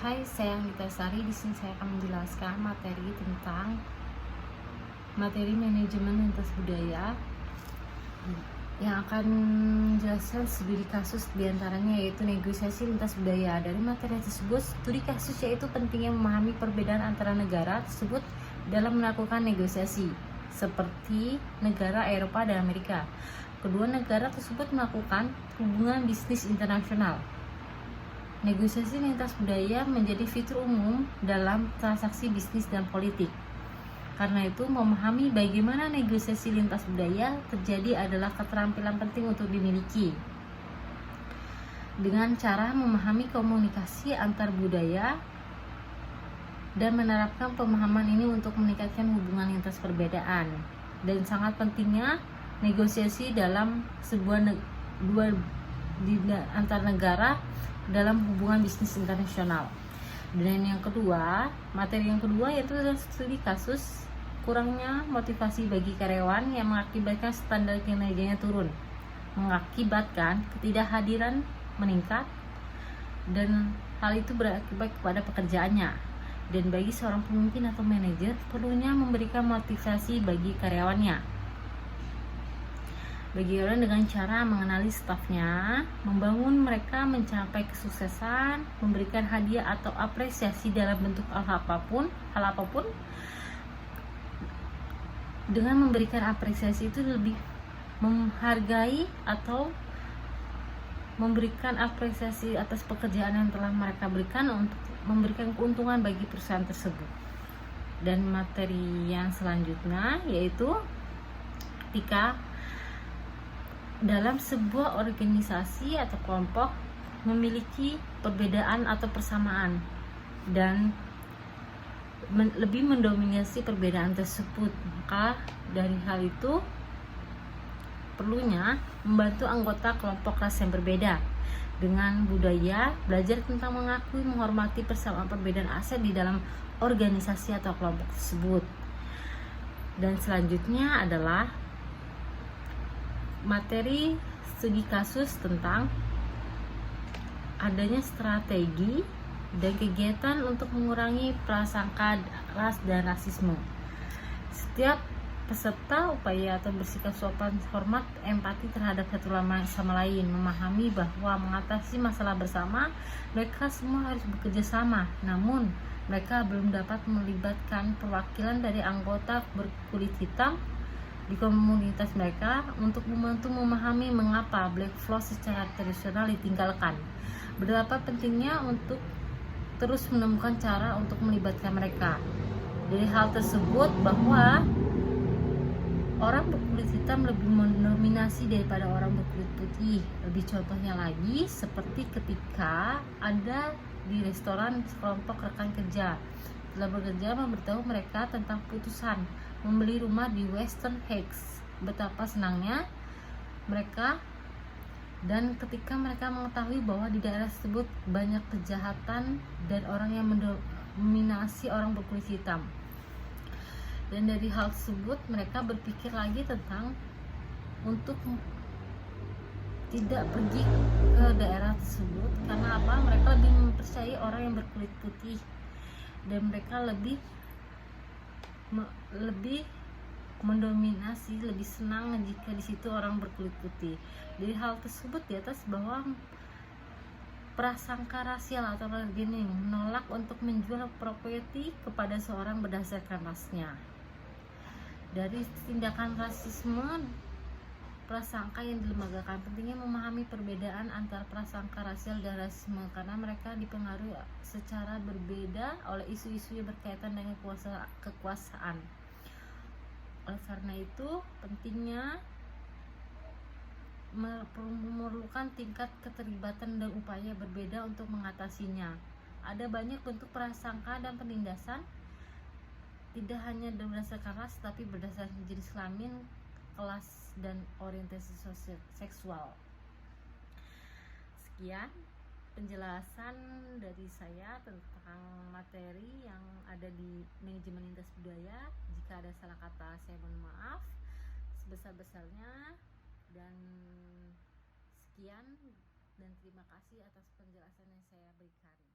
Hai, saya Anggita Sari. Di sini saya akan menjelaskan materi tentang materi manajemen lintas budaya yang akan menjelaskan studi kasus diantaranya yaitu negosiasi lintas budaya. Dari materi tersebut, studi kasus yaitu pentingnya memahami perbedaan antara negara tersebut dalam melakukan negosiasi, seperti negara Eropa dan Amerika. Kedua negara tersebut melakukan hubungan bisnis internasional. Negosiasi lintas budaya menjadi fitur umum dalam transaksi bisnis dan politik. Karena itu, memahami bagaimana negosiasi lintas budaya terjadi adalah keterampilan penting untuk dimiliki. Dengan cara memahami komunikasi antar budaya dan menerapkan pemahaman ini untuk meningkatkan hubungan lintas perbedaan. Dan sangat pentingnya negosiasi dalam sebuah antar negara dalam hubungan bisnis internasional. Dan yang kedua, materi yang kedua yaitu studi kasus kurangnya motivasi bagi karyawan yang mengakibatkan standar kinerjanya turun, mengakibatkan ketidakhadiran meningkat, dan hal itu berakibat kepada pekerjaannya. Dan bagi seorang pemimpin atau manajer, perlunya memberikan motivasi bagi karyawannya. Bagi orang dengan cara mengenali stafnya, membangun mereka mencapai kesuksesan, memberikan hadiah atau apresiasi dalam bentuk hal apapun. Dengan memberikan apresiasi itu lebih menghargai atau memberikan apresiasi atas pekerjaan yang telah mereka berikan untuk memberikan keuntungan bagi perusahaan tersebut. Dan materi yang selanjutnya yaitu ketika dalam sebuah organisasi atau kelompok memiliki perbedaan atau persamaan dan lebih mendominasi perbedaan tersebut, maka dari hal itu perlunya membantu anggota kelompok ras yang berbeda dengan budaya, belajar tentang mengakui, menghormati persamaan perbedaan aset di dalam organisasi atau kelompok tersebut. Dan selanjutnya adalah materi studi kasus tentang adanya strategi dan kegiatan untuk mengurangi prasangka ras dan rasisme. Setiap peserta upaya atau bersikap sopan, hormat, empati terhadap satu sama lain, memahami bahwa mengatasi masalah bersama mereka semua harus bekerja sama. Namun mereka belum dapat melibatkan perwakilan dari anggota berkulit hitam di komunitas mereka untuk membantu memahami mengapa Black Flow secara tradisional ditinggalkan. Betapa pentingnya untuk terus menemukan cara untuk melibatkan mereka. Dari hal tersebut bahwa orang berkulit hitam lebih mendominasi daripada orang berkulit putih. Lebih contohnya lagi seperti ketika ada di restoran sekelompok rekan kerja telah bekerja memberitahu mereka tentang putusan membeli rumah di Western Heights. Betapa senangnya mereka, dan ketika mereka mengetahui bahwa di daerah tersebut banyak kejahatan dan orang yang mendominasi orang berkulit hitam. Dan dari hal tersebut mereka berpikir lagi tentang untuk tidak pergi ke daerah tersebut. Karena apa? Mereka lebih mempercayai orang yang berkulit putih dan mereka lebih mendominasi, lebih senang jika di situ orang berkulit putih. Dari hal tersebut di atas bahwa prasangka rasial atau bargaining, menolak untuk menjual properti kepada seorang berdasarkan rasnya. Dari tindakan rasisme prasangka yang dilembagakan, pentingnya memahami perbedaan antara prasangka rasial dan rasisme karena mereka dipengaruhi secara berbeda oleh isu-isu yang berkaitan dengan kekuasaan. Oleh karena itu, pentingnya memerlukan tingkat keterlibatan dan upaya berbeda untuk mengatasinya. Ada banyak bentuk prasangka dan penindasan, tidak hanya berdasarkan ras, tapi berdasarkan jenis kelamin, kelas, dan orientasi seksual. Sekian penjelasan dari saya tentang materi yang ada di manajemen lintas budaya. Jika ada salah kata, saya mohon maaf sebesar-besarnya. Dan sekian, dan terima kasih atas penjelasan yang saya berikan.